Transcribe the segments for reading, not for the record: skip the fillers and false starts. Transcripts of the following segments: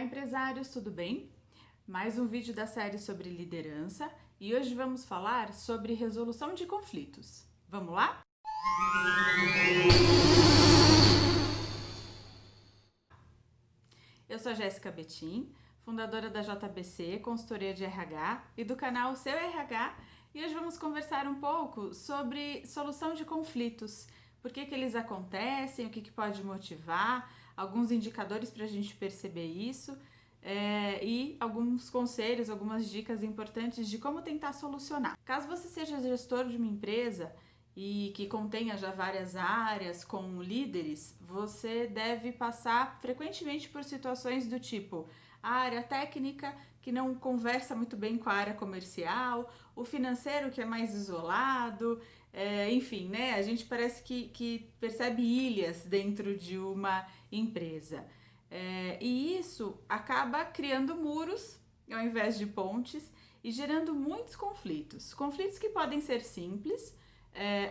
empresários, tudo bem? Mais um vídeo da série sobre liderança e hoje vamos falar sobre resolução de conflitos. Vamos lá? Eu sou a Jéssica Betim, fundadora da JBC, consultoria de RH e do canal Seu RH, e hoje vamos conversar um pouco sobre solução de conflitos. Por que eles acontecem, o que pode motivar, alguns indicadores para a gente perceber isso e alguns conselhos, algumas dicas importantes de como tentar solucionar. Caso você seja gestor de uma empresa e que contenha já várias áreas com líderes, você deve passar frequentemente por situações do tipo a área técnica que não conversa muito bem com a área comercial, o financeiro que é mais isolado, enfim, né? A gente parece que percebe ilhas dentro de uma empresa. E isso acaba criando muros ao invés de pontes e gerando muitos conflitos. Conflitos que podem ser simples,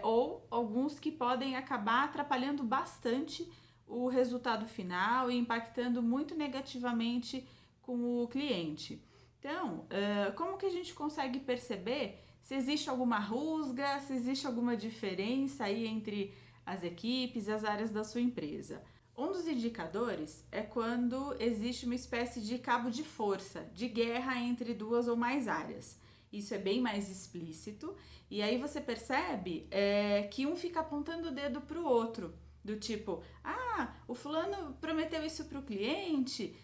ou alguns que podem acabar atrapalhando bastante o resultado final e impactando muito negativamente com o cliente. Então, como que a gente consegue perceber se existe alguma rusga, se existe alguma diferença aí entre as equipes e as áreas da sua empresa? Um dos indicadores é quando existe uma espécie de cabo de força, de guerra entre duas ou mais áreas. Isso é bem mais explícito, e aí você percebe que um fica apontando o dedo para o outro, do tipo, o fulano prometeu isso para o cliente,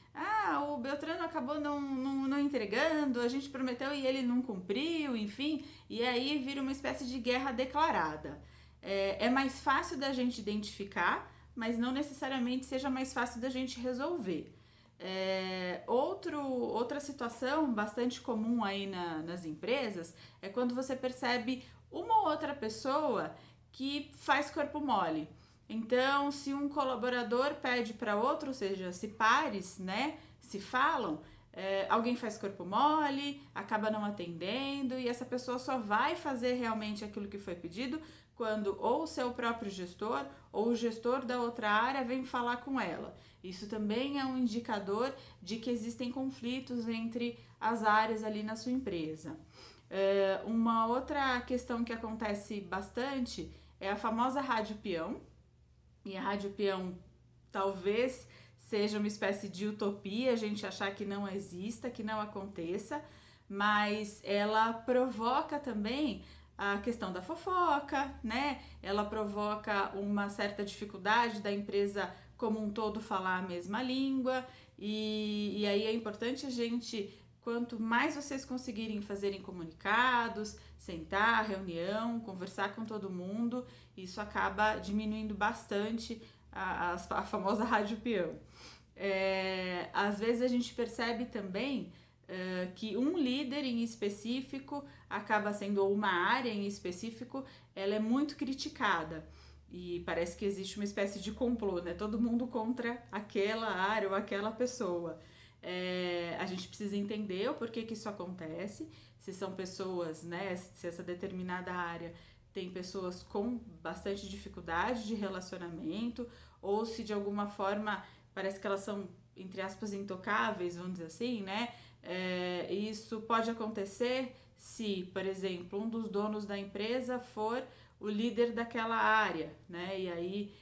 o Beltrano acabou não entregando, a gente prometeu e ele não cumpriu, enfim, e aí vira uma espécie de guerra declarada. É mais fácil da gente identificar, mas não necessariamente seja mais fácil da gente resolver. Outra situação bastante comum aí nas empresas é quando você percebe uma ou outra pessoa que faz corpo mole. Então, se um colaborador pede para outro, ou seja, se pares, né, se falam, alguém faz corpo mole, acaba não atendendo e essa pessoa só vai fazer realmente aquilo que foi pedido quando ou o seu próprio gestor ou o gestor da outra área vem falar com ela. Isso também é um indicador de que existem conflitos entre as áreas ali na sua empresa. Uma outra questão que acontece bastante é a famosa rádio peão. E a rádio peão talvez seja uma espécie de utopia, a gente achar que não exista, que não aconteça, mas ela provoca também a questão da fofoca, né? Ela provoca uma certa dificuldade da empresa como um todo falar a mesma língua, e aí é importante a gente, quanto mais vocês conseguirem fazerem comunicados, sentar, reunião, conversar com todo mundo, isso acaba diminuindo bastante a famosa rádio peão. Às vezes a gente percebe também que um líder em específico acaba sendo, ou uma área em específico, ela é muito criticada. E parece que existe uma espécie de complô, né? Todo mundo contra aquela área ou aquela pessoa. A gente precisa entender o porquê que isso acontece, se são pessoas, né? Se essa determinada área tem pessoas com bastante dificuldade de relacionamento, ou se de alguma forma parece que elas são, entre aspas, intocáveis, vamos dizer assim, né? Isso pode acontecer se, por exemplo, um dos donos da empresa for o líder daquela área, né? E aí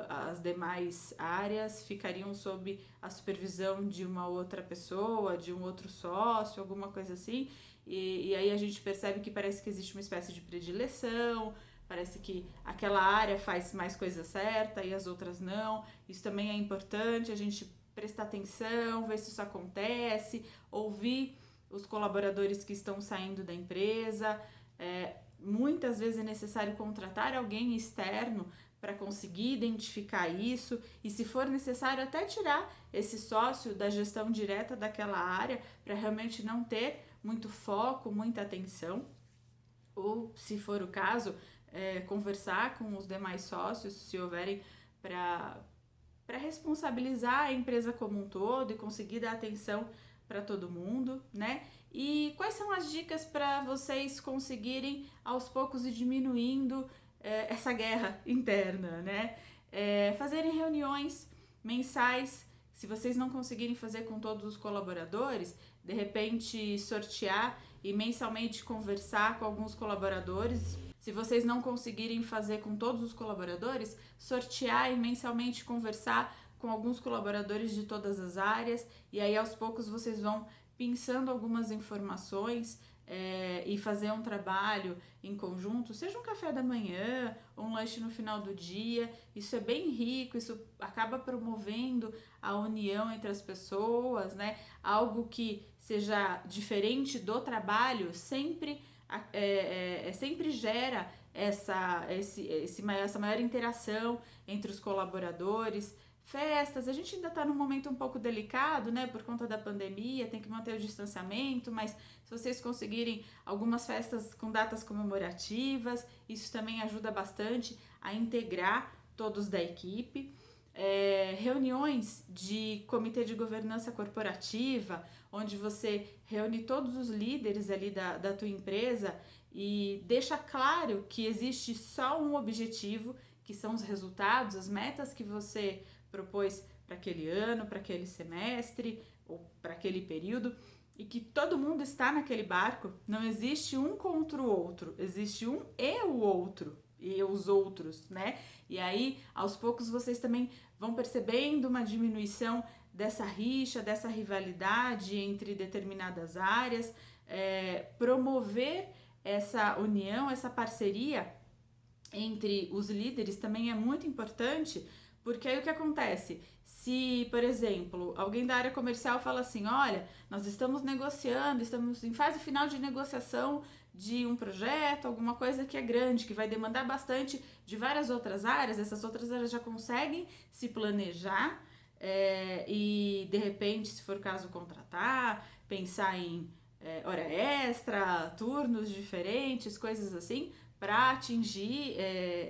as demais áreas ficariam sob a supervisão de uma outra pessoa, de um outro sócio, alguma coisa assim. E aí a gente percebe que parece que existe uma espécie de predileção, parece que aquela área faz mais coisa certa e as outras não. Isso também é importante, a gente prestar atenção, ver se isso acontece, ouvir os colaboradores que estão saindo da empresa. Muitas vezes é necessário contratar alguém externo para conseguir identificar isso e, se for necessário, até tirar esse sócio da gestão direta daquela área para realmente não ter muito foco, muita atenção, ou, se for o caso, conversar com os demais sócios, se houverem, para responsabilizar a empresa como um todo e conseguir dar atenção para todo mundo, né? E quais são as dicas para vocês conseguirem aos poucos ir diminuindo essa guerra interna, né? Fazerem reuniões mensais Se vocês não conseguirem fazer com todos os colaboradores, de repente sortear e mensalmente conversar com alguns colaboradores. Se vocês não conseguirem fazer com todos os colaboradores, sortear e mensalmente conversar com alguns colaboradores de todas as áreas, e aí aos poucos vocês vão pensando algumas informações e fazer um trabalho em conjunto, seja um café da manhã, um lanche no final do dia. Isso é bem rico, isso acaba promovendo a união entre as pessoas, né? Algo que seja diferente do trabalho sempre sempre gera essa maior interação entre os colaboradores. Festas, a gente ainda está num momento um pouco delicado, né, por conta da pandemia, tem que manter o distanciamento, mas se vocês conseguirem algumas festas com datas comemorativas, isso também ajuda bastante a integrar todos da equipe. Reuniões de comitê de governança corporativa, onde você reúne todos os líderes ali da tua empresa e deixa claro que existe só um objetivo, que são os resultados, as metas que você propôs para aquele ano, para aquele semestre ou para aquele período, e que todo mundo está naquele barco. Não existe um contra o outro, existe um e o outro e os outros, né? E aí, aos poucos, vocês também vão percebendo uma diminuição dessa rixa, dessa rivalidade entre determinadas áreas, promover essa união, essa parceria entre os líderes também é muito importante, porque aí o que acontece? Se, por exemplo, alguém da área comercial fala assim, olha, nós estamos negociando, estamos em fase final de negociação de um projeto, alguma coisa que é grande, que vai demandar bastante de várias outras áreas, essas outras áreas já conseguem se planejar e, de repente, se for o caso, contratar, pensar em hora extra, turnos diferentes, coisas assim, para atingir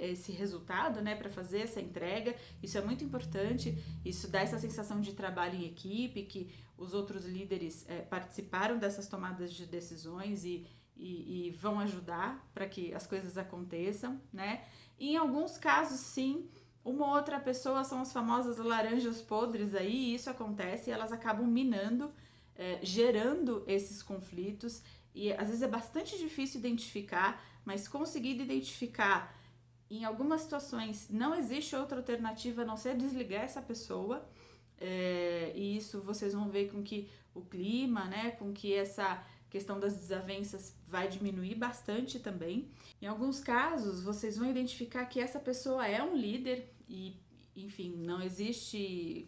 esse resultado, né, para fazer essa entrega. Isso é muito importante, isso dá essa sensação de trabalho em equipe, que os outros líderes participaram dessas tomadas de decisões e vão ajudar para que as coisas aconteçam, né? E em alguns casos, sim, uma ou outra pessoa, são as famosas laranjas podres aí, e isso acontece e elas acabam minando, gerando esses conflitos, e às vezes é bastante difícil identificar, mas conseguido identificar, em algumas situações não existe outra alternativa a não ser desligar essa pessoa, e isso vocês vão ver com que o clima, né, com que essa questão das desavenças vai diminuir bastante também. Em alguns casos, vocês vão identificar que essa pessoa é um líder e, enfim, não existe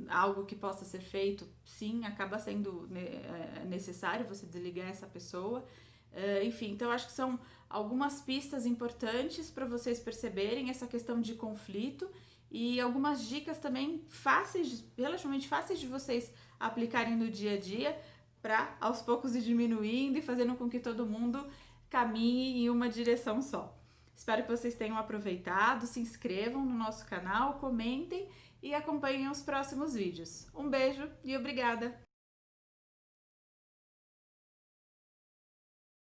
algo que possa ser feito. Sim, acaba sendo necessário você desligar essa pessoa. Enfim, então acho que são algumas pistas importantes para vocês perceberem essa questão de conflito e algumas dicas também fáceis, relativamente fáceis de vocês aplicarem no dia a dia, para aos poucos ir diminuindo e fazendo com que todo mundo caminhe em uma direção só. Espero que vocês tenham aproveitado, se inscrevam no nosso canal, comentem e acompanhem os próximos vídeos. Um beijo e obrigada!